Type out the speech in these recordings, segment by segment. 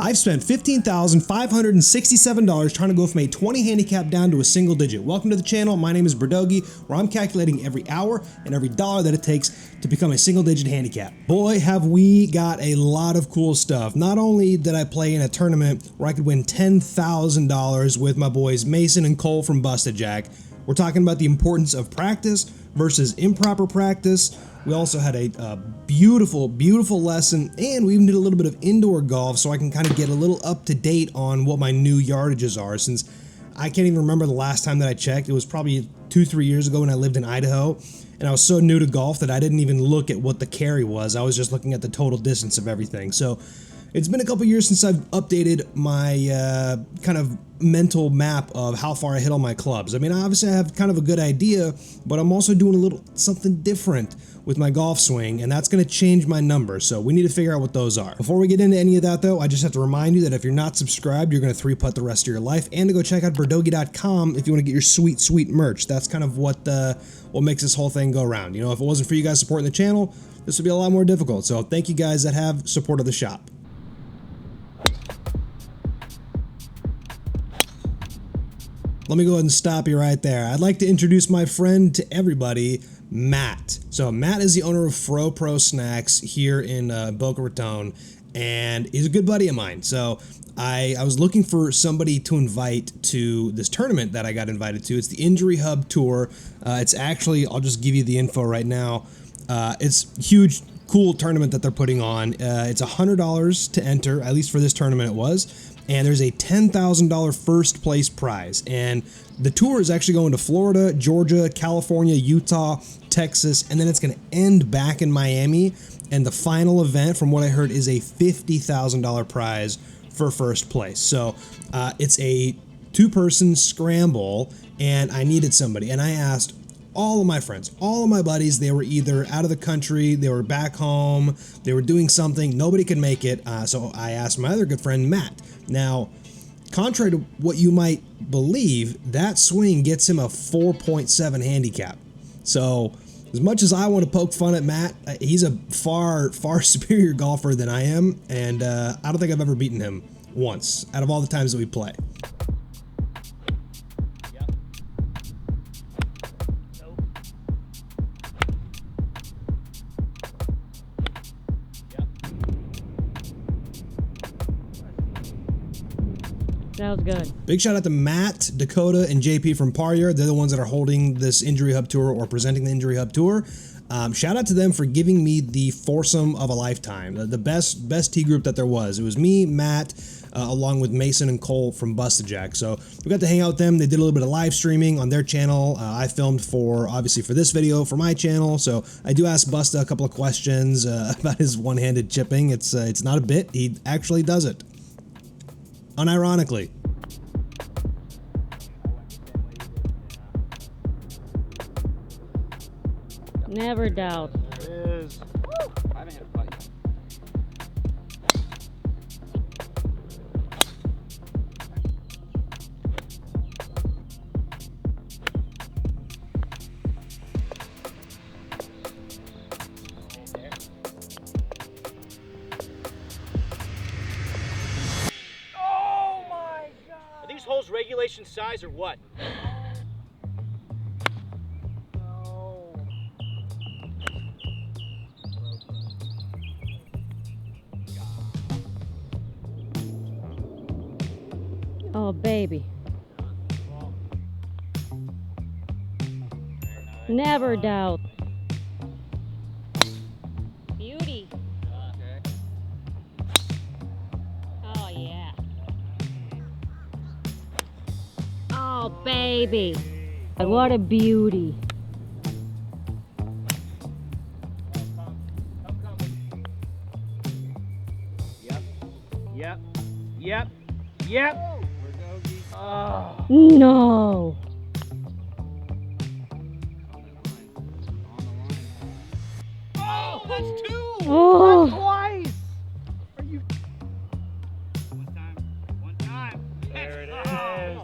I've spent $15,567 trying to go from a 20 handicap down to a single digit. Welcome to the channel. My name is Berdogi, where I'm calculating every hour and every dollar that it takes to become a single digit handicap. Boy, have we got a lot of cool stuff. Not only did I play in a tournament where I could win $10,000 with my boys Mason and Cole from Busted Jack, we're talking about the importance of practice versus improper practice. We also had a beautiful, beautiful lesson, and we even did a little bit of indoor golf so I can kind of get a little up to date on what my new yardages are, since I can't even remember the last time that I checked. It was probably 2-3 years ago when I lived in Idaho, and I was so new to golf that I didn't even look at what the carry was. I was just looking at the total distance of everything. So it's been a couple years since I've updated my kind of mental map of how far I hit all my clubs. I mean, obviously I have kind of a good idea, but I'm also doing a little something different with my golf swing, and that's going to change my numbers, so we need to figure out what those are. Before we get into any of that though, I just have to remind you that if you're not subscribed, you're going to 3-putt the rest of your life, and to go check out berdogi.com if you want to get your sweet, sweet merch. That's kind of what makes this whole thing go around. You know, if it wasn't for you guys supporting the channel, this would be a lot more difficult, so thank you guys that have supported the shop. Let me go ahead and stop you right there. I'd like to introduce my friend to everybody, Matt. So Matt is the owner of Fro Pro Snacks here in Boca Raton, and he's a good buddy of mine. So I was looking for somebody to invite to this tournament that I got invited to. It's the Injury Hub Tour. It's actually, I'll just give you the info right now. It's a huge, cool tournament that they're putting on. It's $100 to enter, at least for this tournament it was. And there's a $10,000 first place prize. And the tour is actually going to Florida, Georgia, California, Utah, Texas, and then it's going to end back in Miami. And the final event, from what I heard, is a $50,000 prize for first place. So it's a two-person scramble, and I needed somebody. And I asked all of my friends, all of my buddies. They were either out of the country, they were back home, they were doing something, nobody could make it, so I asked my other good friend, Matt. Now, contrary to what you might believe, that swing gets him a 4.7 handicap. So, as much as I want to poke fun at Matt, he's a far, far superior golfer than I am, and I don't think I've ever beaten him once out of all the times that we play. That was good. Big shout out to Matt, Dakota, and JP from Parrier. They're the ones that are holding this Injury Hub Tour or presenting the Injury Hub Tour. Shout out to them for giving me the foursome of a lifetime, the best tee group that there was. It was me, Matt, along with Mason and Cole from Busted Jack. So we got to hang out with them. They did a little bit of live streaming on their channel. I filmed obviously for this video for my channel. So I do ask Busta a couple of questions about his one-handed chipping. It's not a bit. He actually does it. Unironically. Never doubt. There it is. Woo! I haven't hit a putt yet. Oh my God! Are these holes regulation size or what? Oh, baby. Never doubt. Beauty. Oh, yeah. Oh, baby. What a beauty. Yep. Oh. No. Oh, that's two. Oh. That's twice. Are you? One time. There it is.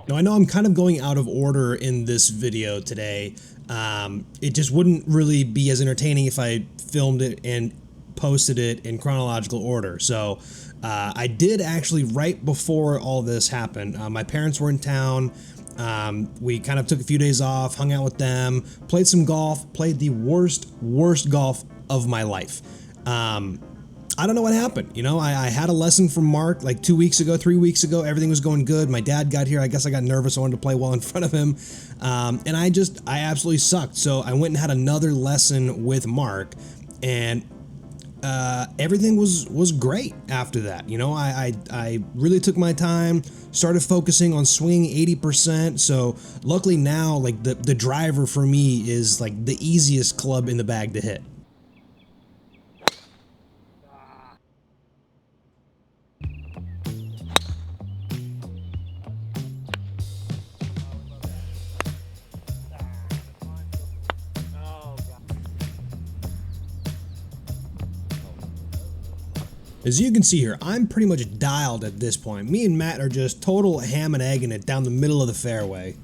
Now I know I'm kind of going out of order in this video today. It just wouldn't really be as entertaining if I filmed it and posted it in chronological order. So I did actually, right before all this happened, my parents were in town. We kind of took a few days off, hung out with them, played some golf, played the worst golf of my life. I don't know what happened. You know, I had a lesson from Mark like 2 weeks ago, 3 weeks ago. Everything was going good. My dad got here. I guess I got nervous. I wanted to play well in front of him. And I absolutely sucked. So I went and had another lesson with Mark, and everything was great after that. You know, I really took my time, started focusing on swinging 80%. So luckily now, like the driver for me is like the easiest club in the bag to hit. As you can see here, I'm pretty much dialed at this point. Me and Matt are just total ham and egging it down the middle of the fairway.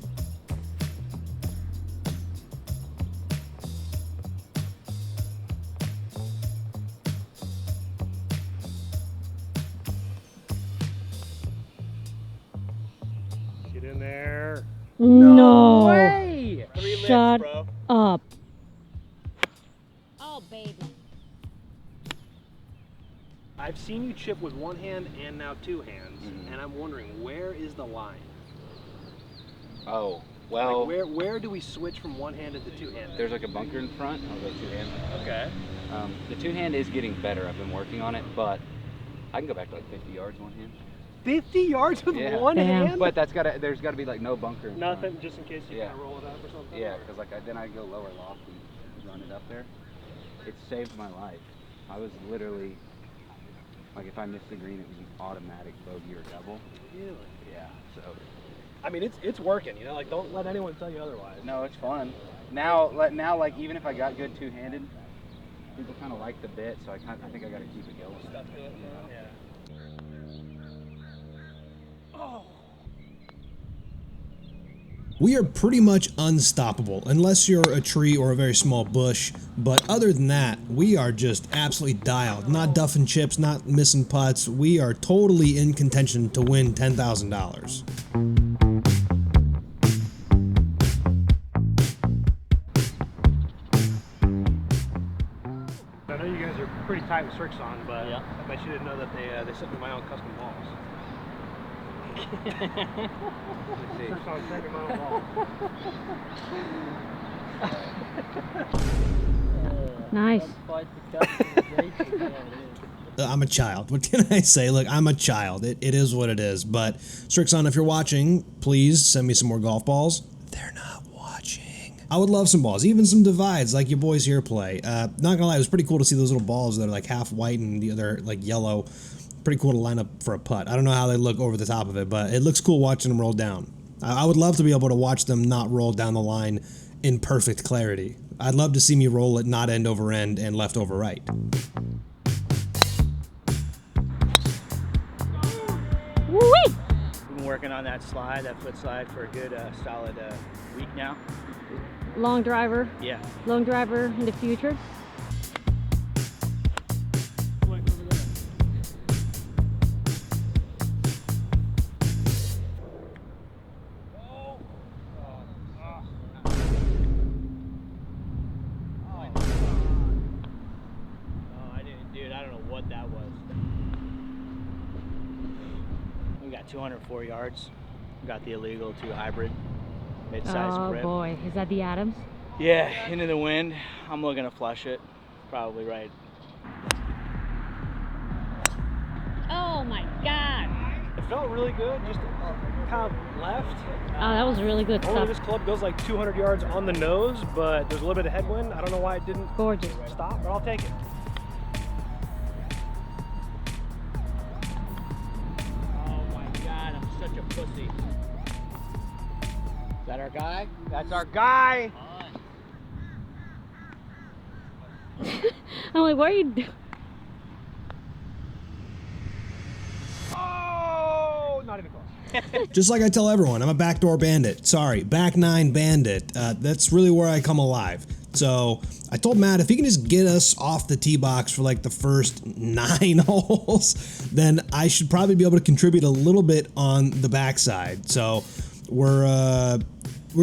Get in there. No way! 3 licks, Shut bro. up. Oh, baby. I've seen you chip with one hand and now two hands, and I'm wondering, where is the line? Oh, well, Like where do we switch from one handed to two handed? there's like a bunker in front. I'll go two-handed. Okay. The two-hand is getting better. I've been working on it, but I can go back to like 50 yards one hand. 50 yards with Yeah. one Damn. hand? But there's got to be like no bunker in front. Nothing, just in case you Yeah. kind of roll it up or something? Yeah, because like then I go lower loft and run it up there. It saved my life. I was literally, like if I missed the green, it was an automatic bogey or double. Really? Yeah, so. I mean, it's working, you know, like don't let anyone tell you otherwise. No, it's fun. Now like even if I got good two-handed, people kind of like the bit, so I think I got to keep it going. Stuff to it, yeah. Oh. We are pretty much unstoppable, unless you're a tree or a very small bush. But other than that, we are just absolutely dialed. Not duffing chips, not missing putts. We are totally in contention to win $10,000. I know you guys are pretty tight with Strix on, but I bet you didn't know that they sent me my own custom balls. Strix on sent me my own balls. Nice. I'm a child. What can I say? Look, I'm a child. It is what it is. But Strixon, if you're watching, please send me some more golf balls. They're not watching. I would love some balls, even some divides like your boys here play. Not gonna lie, it was pretty cool to see those little balls that are like half white and the other like yellow. Pretty cool to line up for a putt. I don't know how they look over the top of it, but it looks cool watching them roll down. I would love to be able to watch them not roll down the line in perfect clarity. I'd love to see me roll it not end over end and left over right. Woo-wee! We've been working on that slide, that foot slide, for a good solid week now. Long driver. Yeah. Long driver in the future. Dude, I don't know what that was. We got 204 yards. We got the illegal 2 hybrid mid-size Oh grip. boy, is that the Adams? Yeah, into the wind. I'm looking to flush it. Probably right. Oh my god. It felt really good, just kind of left. Oh, that was really good Normally stuff. this club goes like 200 yards on the nose, but there's a little bit of headwind. I don't know why it didn't Gorgeous. stop, but I'll take it. Oh my god, I'm such a pussy. Is that our guy? That's our guy! I'm like, what are you doing? Oh, not even close. Just like I tell everyone, I'm a backdoor bandit. Sorry, back nine bandit. That's really where I come alive. So I told Matt if he can just get us off the tee box for like the first 9 holes, then I should probably be able to contribute a little bit on the backside. So we're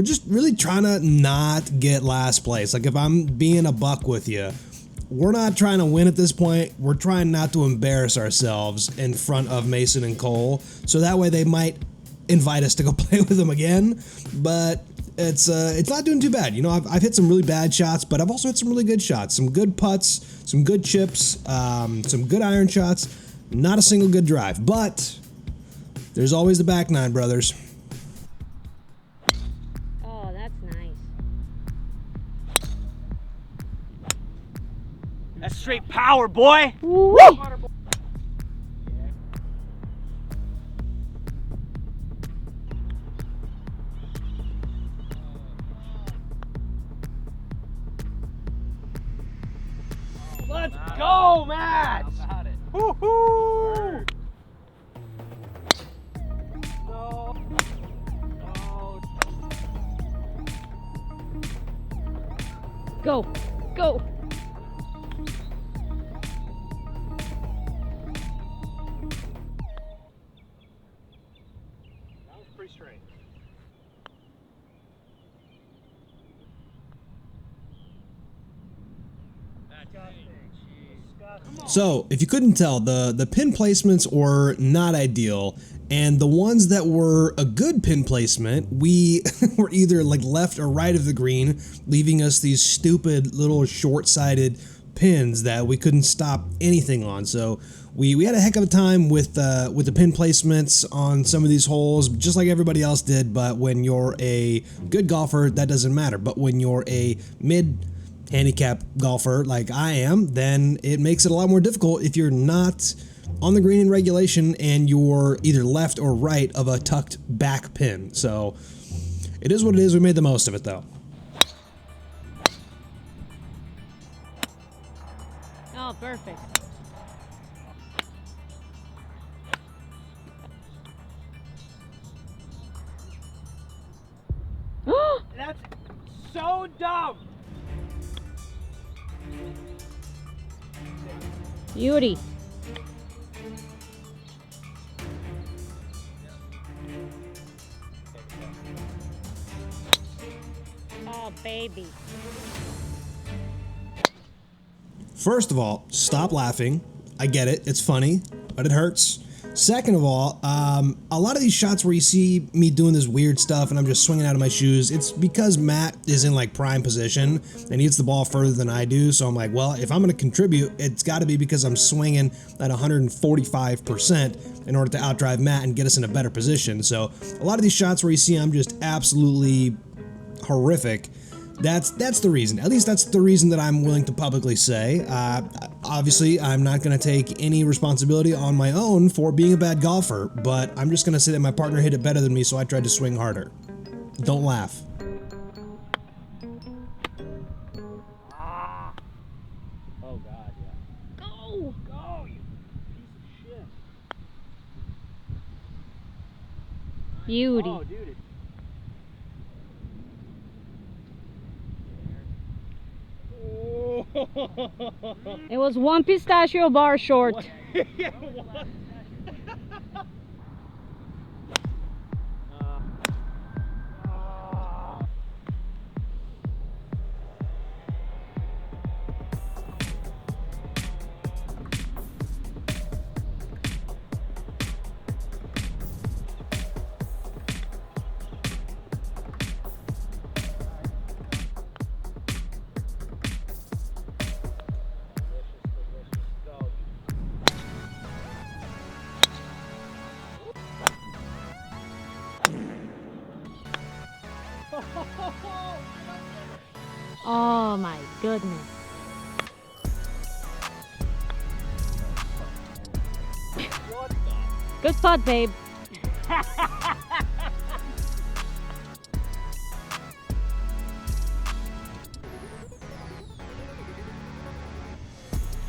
just really trying to not get last place. Like, if I'm being a buck with you, we're not trying to win at this point. We're trying not to embarrass ourselves in front of Mason and Cole, so that way they might invite us to go play with them again. But it's not doing too bad. You know, I've hit some really bad shots, but I've also hit some really good shots, some good putts, some good chips, some good iron shots. Not a single good drive, but there's always the back 9, brothers. Oh, that's nice. That's straight power, boy. Woo! Let's go, Matt. Woo-hoo! No. No. Go, go. That was pretty straight. So, if you couldn't tell, the pin placements were not ideal, and the ones that were a good pin placement, we were either like left or right of the green, leaving us these stupid little short-sighted pins that we couldn't stop anything on. So we had a heck of a time with the pin placements on some of these holes, just like everybody else did. But when you're a good golfer, that doesn't matter. But when you're a mid-handicap golfer like I am, then it makes it a lot more difficult if you're not on the green in regulation and you're either left or right of a tucked back pin. So it is what it is. We made the most of it, though. Oh, perfect. That's so dumb. Beauty. Oh, baby. First of all, stop laughing. I get it. It's funny, but it hurts. Second of all, a lot of these shots where you see me doing this weird stuff and I'm just swinging out of my shoes, it's because Matt is in like prime position and he hits the ball further than I do. So I'm like, well, if I'm going to contribute, it's got to be because I'm swinging at 145% in order to outdrive Matt and get us in a better position. So a lot of these shots where you see I'm just absolutely horrific, that's the reason. At least that's the reason that I'm willing to publicly say. Obviously, I'm not going to take any responsibility on my own for being a bad golfer, but I'm just going to say that my partner hit it better than me, so I tried to swing harder. Don't laugh. Oh God, yeah. Go! Go, you piece of shit. Beauty. Oh, dude. It was one pistachio bar short. Yeah, what? Oh my goodness. What the? Good putt, babe.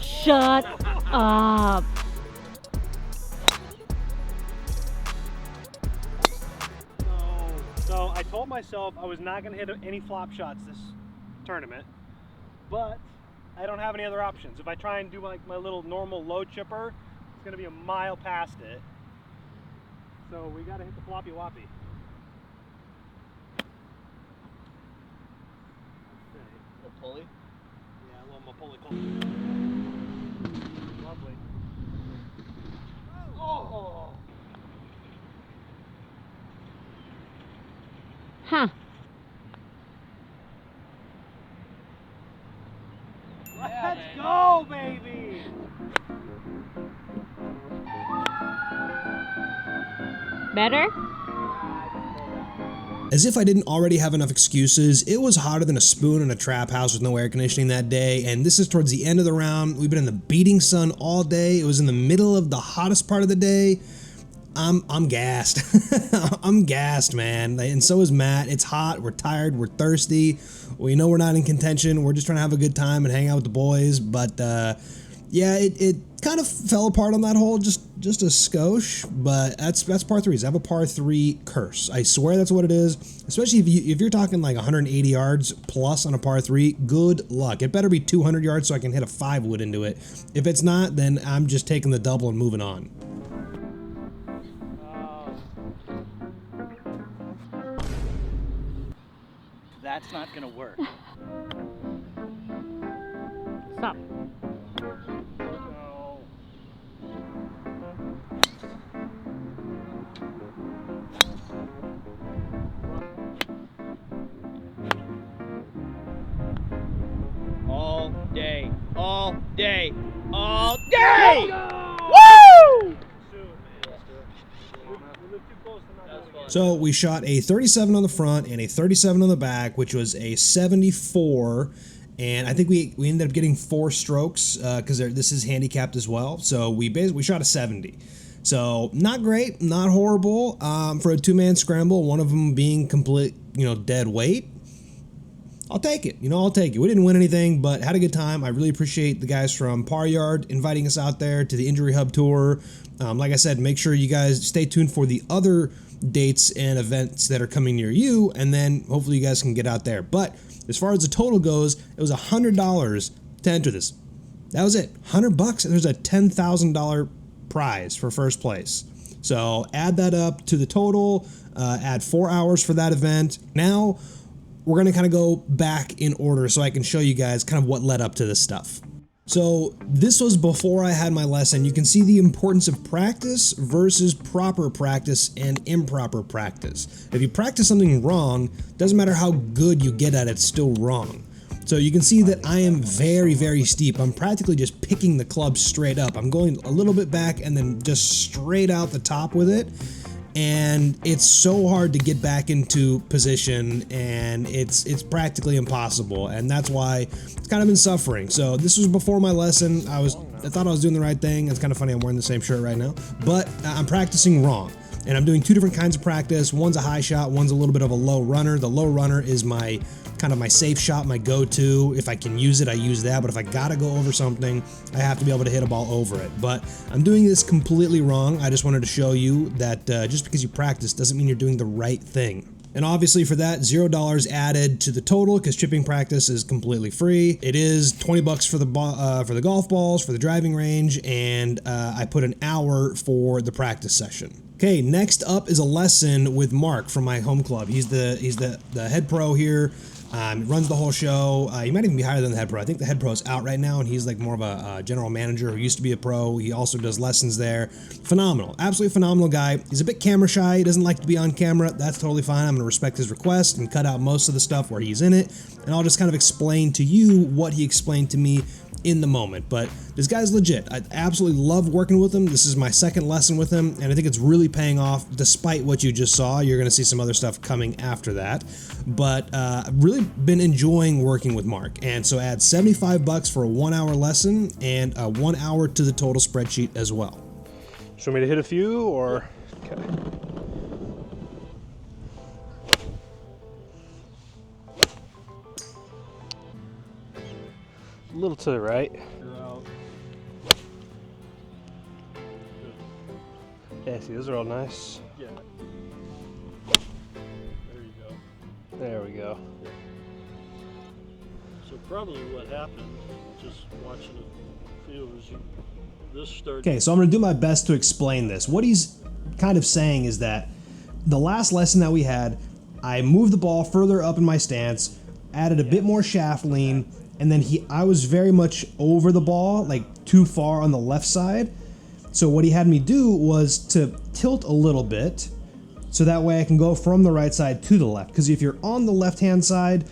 Shut up. So I told myself I was not going to hit any flop shots this tournament. but I don't have any other options. If I try and do my little normal low chipper, it's gonna be a mile past it. So we gotta hit the floppy woppy. Little pulley. Yeah, a little pulley. Lovely. Oh! Huh. Let's go, baby! Better? As if I didn't already have enough excuses, it was hotter than a spoon in a trap house with no air conditioning that day, and this is towards the end of the round. We've been in the beating sun all day. It was in the middle of the hottest part of the day. I'm gassed. I'm gassed, man. And so is Matt. It's hot. We're tired. We're thirsty. We know we're not in contention. We're just trying to have a good time and hang out with the boys. But yeah, it kind of fell apart on that hole, just a skosh. But that's par threes. I have a par 3 curse. I swear that's what it is. Especially if you're talking like 180 yards plus on a par 3. Good luck. It better be 200 yards so I can hit a 5-wood into it. If it's not, then I'm just taking the double and moving on. That's not gonna work. Stop. No. All day, all day, all day! Woo! So we shot a 37 on the front and a 37 on the back, which was a 74. And I think we ended up getting 4 strokes because this is handicapped as well. So we shot a 70. So not great, not horrible for a 2-man scramble. One of them being complete, dead weight. I'll take it. I'll take it. We didn't win anything, but had a good time. I really appreciate the guys from Par Yard inviting us out there to the Injury Hub Tour. Like I said, make sure you guys stay tuned for the other dates and events that are coming near you, and then hopefully you guys can get out there. But as far as the total goes, it was $100 to enter this. That was it. $100, and there's a $10,000 prize for first place. So add that up to the total, add 4 hours for that event. Now we're going to kind of go back in order so I can show you guys kind of what led up to this stuff. So this was before I had my lesson. You can see the importance of practice versus proper practice and improper practice. If you practice something wrong, doesn't matter how good you get at it, it's still wrong. So you can see that I am very, very steep. I'm practically just picking the club straight up. I'm going a little bit back and then just straight out the top with it. And it's so hard to get back into position, and it's practically impossible, and that's why it's kind of been suffering. So this was before my lesson. I thought I was doing the right thing. It's kind of funny I'm wearing the same shirt right now, but I'm practicing wrong. And I'm doing 2 different kinds of practice. One's a high shot, one's a little bit of a low runner. The low runner is my kind of my safe shot, my go-to. If I can use it, I use that. But if I gotta go over something, I have to be able to hit a ball over it. But I'm doing this completely wrong. I just wanted to show you that just because you practice doesn't mean you're doing the right thing. And obviously for that, $0 added to the total because chipping practice is completely free. It is $20 for the golf balls, for the driving range, and I put an hour for the practice session. Okay, next up is a lesson with Mark from my home club. He's the head pro here. Runs the whole show. He might even be higher than the head pro. I think the head pro is out right now, and he's like more of a general manager who used to be a pro. He also does lessons there. Phenomenal. Absolutely phenomenal guy. He's a bit camera shy. He doesn't like to be on camera. That's totally fine. I'm going to respect his request and cut out most of the stuff where he's in it, and I'll just kind of explain to you what he explained to me in the moment. But this guy's legit. I absolutely love working with him. This is my second lesson with him, and I think it's really paying off despite what you just saw. You're going to see some other stuff coming after that. But I've really been enjoying working with Mark. And so add $75 for a 1-hour lesson and 1 hour to the total spreadsheet as well. Show me to hit a few, or? Okay. A little to the right. Yeah, see, those are all nice. Yeah. There you go. There we go. So probably what happened, just watching a few, is this started. Okay, so I'm going to do my best to explain this. What he's kind of saying is that the last lesson that we had, I moved the ball further up in my stance, added a bit more shaft lean, and then I was very much over the ball, like too far on the left side. So what he had me do was to tilt a little bit, so that way I can go from the right side to the left. Because if you're on the left-hand side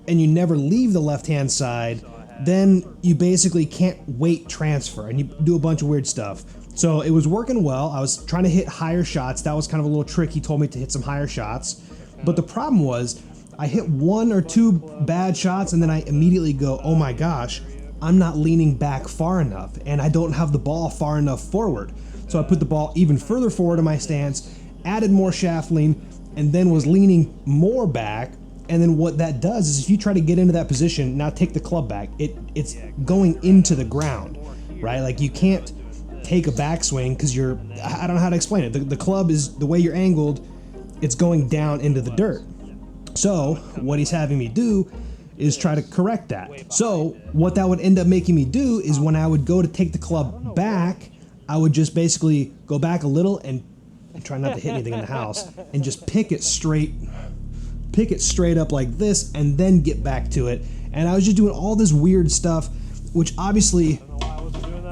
and you never leave the left-hand side, then you basically can't weight transfer and you do a bunch of weird stuff. So it was working well. I was trying to hit higher shots. That was kind of a little trick. He told me to hit some higher shots. But the problem was I hit 1 or 2 bad shots and then I immediately go, oh my gosh, I'm not leaning back far enough and I don't have the ball far enough forward. So I put the ball even further forward in my stance, added more shaft lean, and then was leaning more back. And then what that does is if you try to get into that position, now take the club back, it's going into the ground, right? Like you can't take a backswing because I don't know how to explain it. The club is, the way you're angled, it's going down into the dirt. So what he's having me do is try to correct that. So what that would end up making me do is when I would go to take the club back, I would just basically go back a little and try not to hit anything in the house and just pick it straight up like this and then get back to it. And I was just doing all this weird stuff, which obviously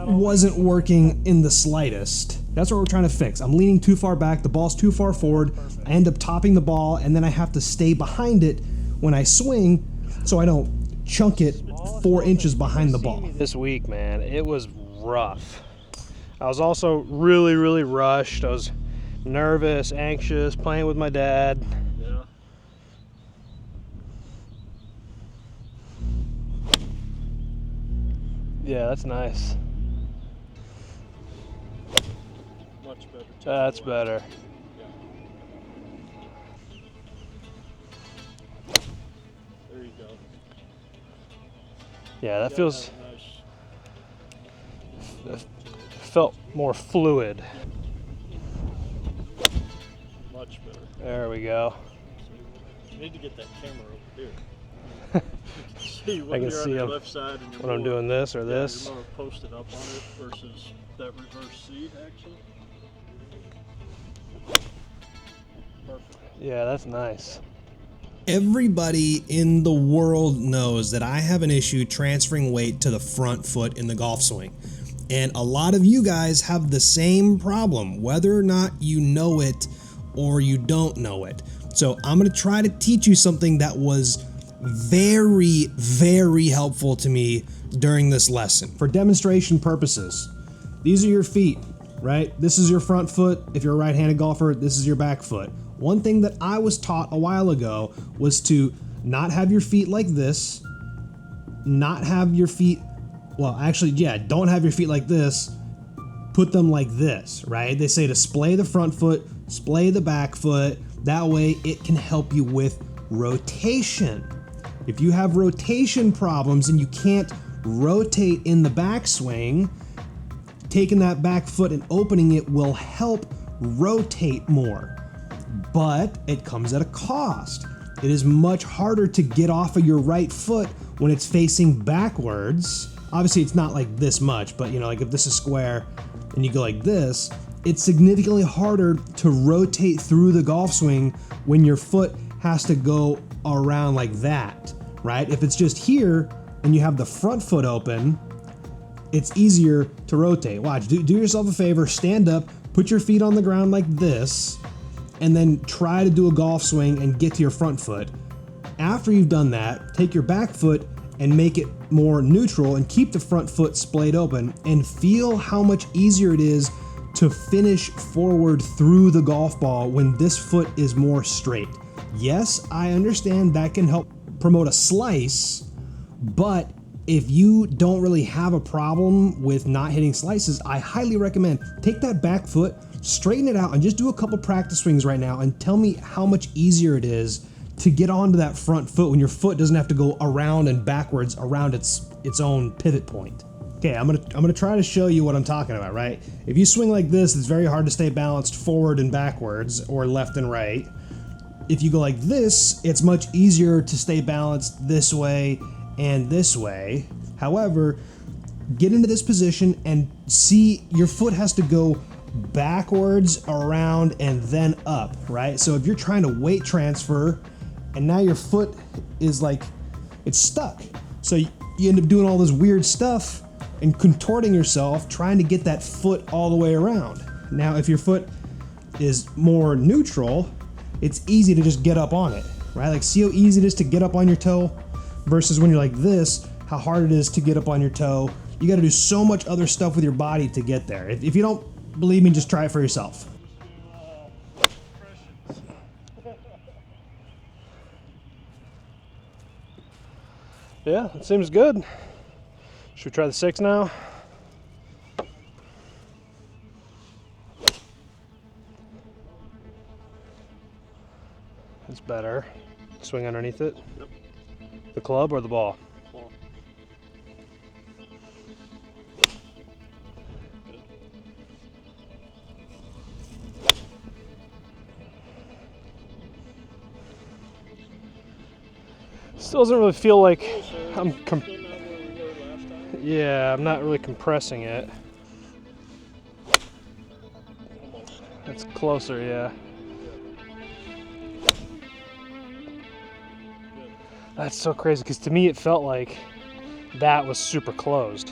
wasn't working in the slightest. That's what we're trying to fix. I'm leaning too far back, the ball's too far forward, I end up topping the ball, and then I have to stay behind it when I swing so I don't chunk it 4 inches behind the ball. This week, man, it was rough. I was also really, really rushed. I was nervous, anxious, playing with my dad. Yeah, that's nice. Much better. That's better. There you go. Yeah, that You feels got nice. felt more fluid. Much better. There we go. You need to get that camera over here. See when I can you're see on your him left side and you're when I'm more- doing this or yeah, this. You're more posted up on it versus that reverse seat, actually. Perfect. Yeah, that's nice. Everybody in the world knows that I have an issue transferring weight to the front foot in the golf swing. And a lot of you guys have the same problem, whether or not you know it or you don't know it. So I'm going to try to teach you something that was very, very helpful to me during this lesson. For demonstration purposes, these are your feet, right? This is your front foot. If you're a right-handed golfer, this is your back foot. One thing that I was taught a while ago was to not have your feet like this, not have your feet, well, actually, yeah, don't have your feet like this, put them like this, right? They say to splay the front foot, splay the back foot. That way it can help you with rotation. If you have rotation problems and you can't rotate in the backswing, taking that back foot and opening it will help rotate more. But it comes at a cost. It is much harder to get off of your right foot when it's facing backwards. Obviously it's not like this much, but you know, like if this is square and you go like this, it's significantly harder to rotate through the golf swing when your foot has to go around like that, right? If it's just here and you have the front foot open, it's easier to rotate. Watch, do yourself a favor, stand up, put your feet on the ground like this, and then try to do a golf swing and get to your front foot. After you've done that, take your back foot and make it more neutral and keep the front foot splayed open and feel how much easier it is to finish forward through the golf ball when this foot is more straight. Yes, I understand that can help promote a slice, but if you don't really have a problem with not hitting slices, I highly recommend take that back foot, straighten it out, and just do a couple practice swings right now and tell me how much easier it is to get onto that front foot when your foot doesn't have to go around and backwards around its own pivot point. Okay, I'm gonna try to show you what I'm talking about, right? If you swing like this, it's very hard to stay balanced forward and backwards or left and right. If you go like this, it's much easier to stay balanced this way and this way. However, get into this position and see your foot has to go backwards, around, and then up, right? So if you're trying to weight transfer and now your foot is like, it's stuck. So you end up doing all this weird stuff and contorting yourself trying to get that foot all the way around. Now, if your foot is more neutral, it's easy to just get up on it, right? Like, see how easy it is to get up on your toe versus when you're like this, how hard it is to get up on your toe. You got to do so much other stuff with your body to get there. If you don't believe me, just try it for yourself. Yeah, it seems good. Should we try the 6 now? That's better. Swing underneath it? Yep. The club or the ball? Ball. Still doesn't really feel like I'm I'm not really compressing it. It's closer, yeah. That's so crazy because to me it felt like that was super closed.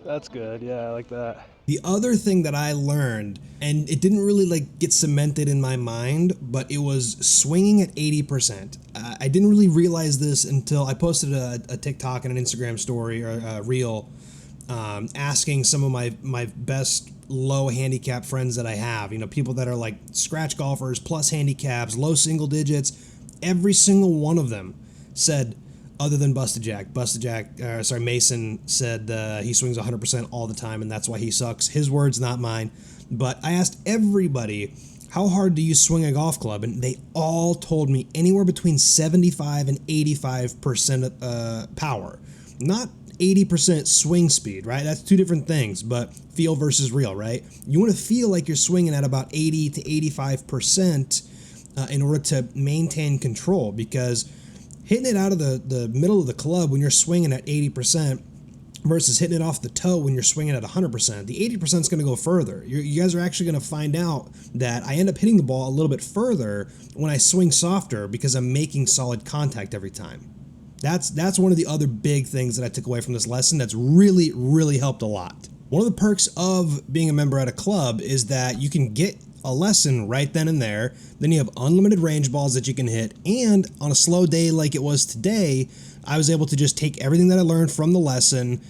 That's good, yeah, I like that. The other thing that I learned, and it didn't really like get cemented in my mind, but it was swinging at 80%. I didn't really realize this until I posted a TikTok and an Instagram story or a reel asking some of my best low handicap friends that I have, people that are like scratch golfers, plus handicaps, low single digits. Every single one of them said, other than Mason said he swings 100% all the time and that's why he sucks. His words, not mine. But I asked everybody, how hard do you swing a golf club? And they all told me anywhere between 75 and 85% power. Not 80% swing speed, right? That's two different things, but feel versus real, right? You want to feel like you're swinging at about 80 to 85% in order to maintain control, because hitting it out of the middle of the club when you're swinging at 80% versus hitting it off the toe when you're swinging at 100%, the 80% is going to go further. You guys are actually going to find out that I end up hitting the ball a little bit further when I swing softer because I'm making solid contact every time. That's one of the other big things that I took away from this lesson that's really, really helped a lot. One of the perks of being a member at a club is that you can get a lesson right then and there. Then you have unlimited range balls that you can hit, and on a slow day like it was today, I was able to just take everything that I learned from the lesson,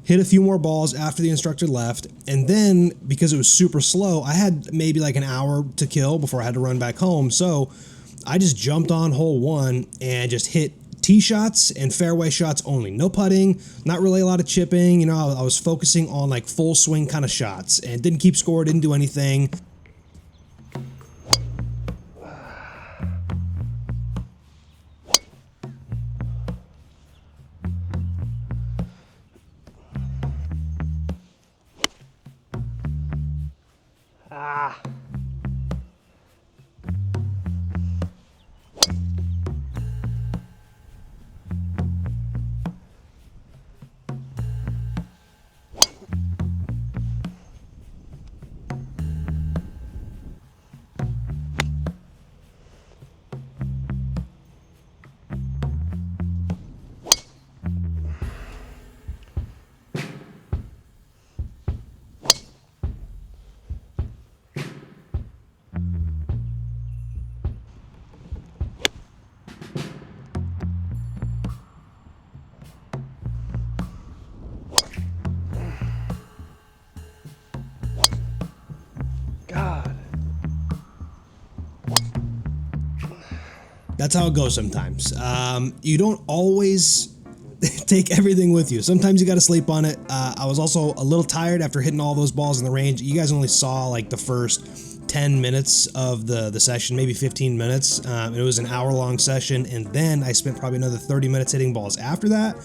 hit a few more balls after the instructor left, and then because it was super slow, I had maybe like an hour to kill before I had to run back home. So I just jumped on hole 1 and just hit tee shots and fairway shots only. No putting, not really a lot of chipping. I was focusing on like full swing kind of shots and didn't keep score, didn't do anything. That's how it goes sometimes. You don't always take everything with you. Sometimes you got to sleep on it. I was also a little tired after hitting all those balls in the range. You guys only saw like the first 10 minutes of the session, maybe 15 minutes. It was an hour-long session, and then I spent probably another 30 minutes hitting balls after that.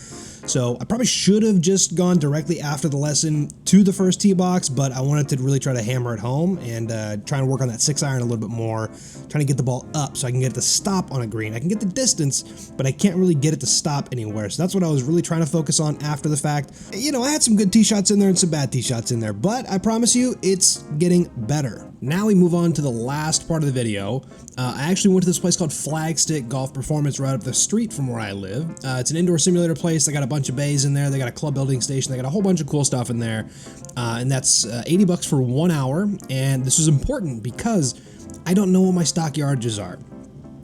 So I probably should have just gone directly after the lesson to the first tee box, but I wanted to really try to hammer it home and try and work on that 6-iron a little bit more, trying to get the ball up so I can get it to stop on a green. I can get the distance, but I can't really get it to stop anywhere. So that's what I was really trying to focus on after the fact. You know, I had some good tee shots in there and some bad tee shots in there, but I promise you it's getting better. Now we move on to the last part of the video. I actually went to this place called Flagstick Golf Performance right up the street from where I live. It's an indoor simulator place. They got a bunch of bays in there. They got a club building station. They got a whole bunch of cool stuff in there. And that's $80 for 1 hour. And this is important because I don't know what my stock yardages are.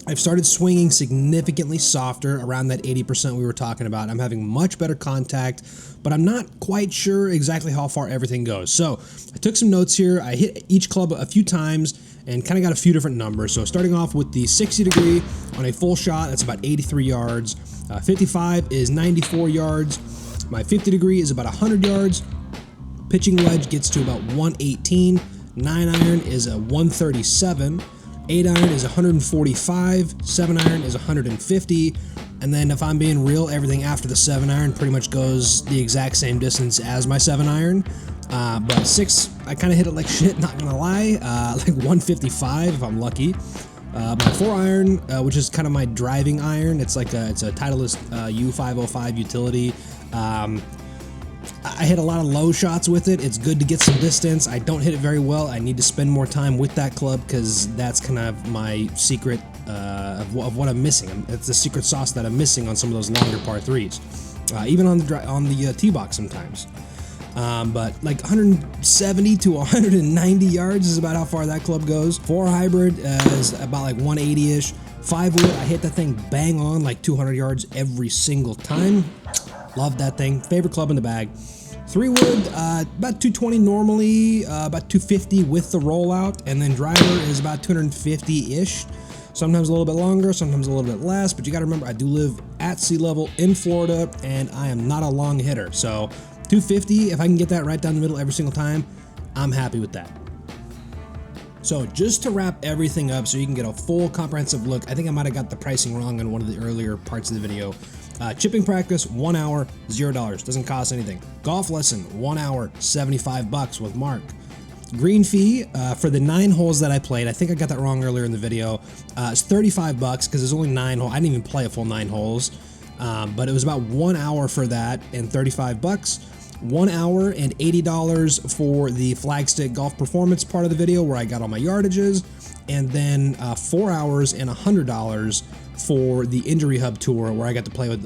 I've started swinging significantly softer around that 80% we were talking about. I'm having much better contact, but I'm not quite sure exactly how far everything goes. So I took some notes here. I hit each club a few times and kind of got a few different numbers. So starting off with the 60 degree on a full shot, that's about 83 yards. 55 is 94 yards. My 50 degree is about 100 yards. Pitching wedge gets to about 118. 9-iron is a 137. 8-iron is 145, 7-iron is 150, and then if I'm being real, everything after the 7-iron pretty much goes the exact same distance as my 7-iron. But 6, I kind of hit it like shit, not gonna lie, like 155 if I'm lucky. My 4-iron, which is kind of my driving iron, it's a Titleist U505 utility. I hit a lot of low shots with it. It's good to get some distance. I don't hit it very well. I need to spend more time with that club because that's kind of my secret of what I'm missing. It's the secret sauce that I'm missing on some of those longer par 3s, even on the tee box sometimes. But like 170 to 190 yards is about how far that club goes. 4 hybrid is about like 180-ish. 5 wood, I hit that thing bang on like 200 yards every single time. Love that thing. Favorite club in the bag. 3 wood, about 220 normally, about 250 with the rollout, and then driver is about 250-ish. Sometimes a little bit longer, sometimes a little bit less, but you gotta remember I do live at sea level in Florida, and I am not a long hitter. So 250, if I can get that right down the middle every single time, I'm happy with that. So just to wrap everything up so you can get a full comprehensive look, I think I might have got the pricing wrong on one of the earlier parts of the video. Chipping practice, 1 hour, $0, doesn't cost anything. Golf lesson, 1 hour, $75 with Mark. Green fee for the 9 holes that I played, I think I got that wrong earlier in the video, it's $35 because there's only 9 holes. I didn't even play a full 9 holes, but it was about 1 hour for that and $35. 1 hour and $80 for the Flagstick Golf Performance part of the video where I got all my yardages, and then 4 hours and $100 for the Injury Hub tour where I got to play with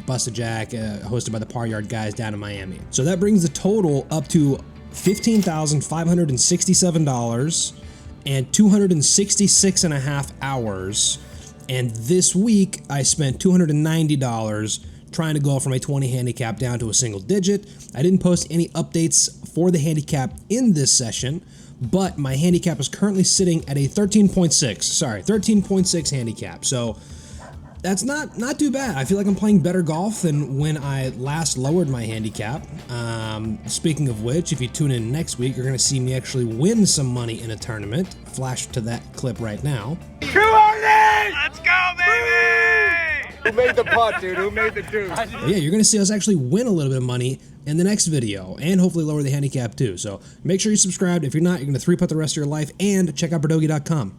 Busted Jack, hosted by the Par Yard guys down in Miami. So that brings the total up to $15,567 and 266.5 hours. And this week I spent $290 trying to go from a 20 handicap down to a single digit. I didn't post any updates for the handicap in this session, but my handicap is currently sitting at a 13.6 handicap. So that's not too bad. I feel like I'm playing better golf than when I last lowered my handicap. Speaking of which, if you tune in next week, you're gonna see me actually win some money in a tournament. Flash to that clip right now. Let's go, baby! Who made the putt, dude? Who made the deuce? But yeah, you're gonna see us actually win a little bit of money in the next video, and hopefully lower the handicap too. So make sure you're subscribed. If you're not, you're gonna 3-putt the rest of your life, and check out Berdogi.com.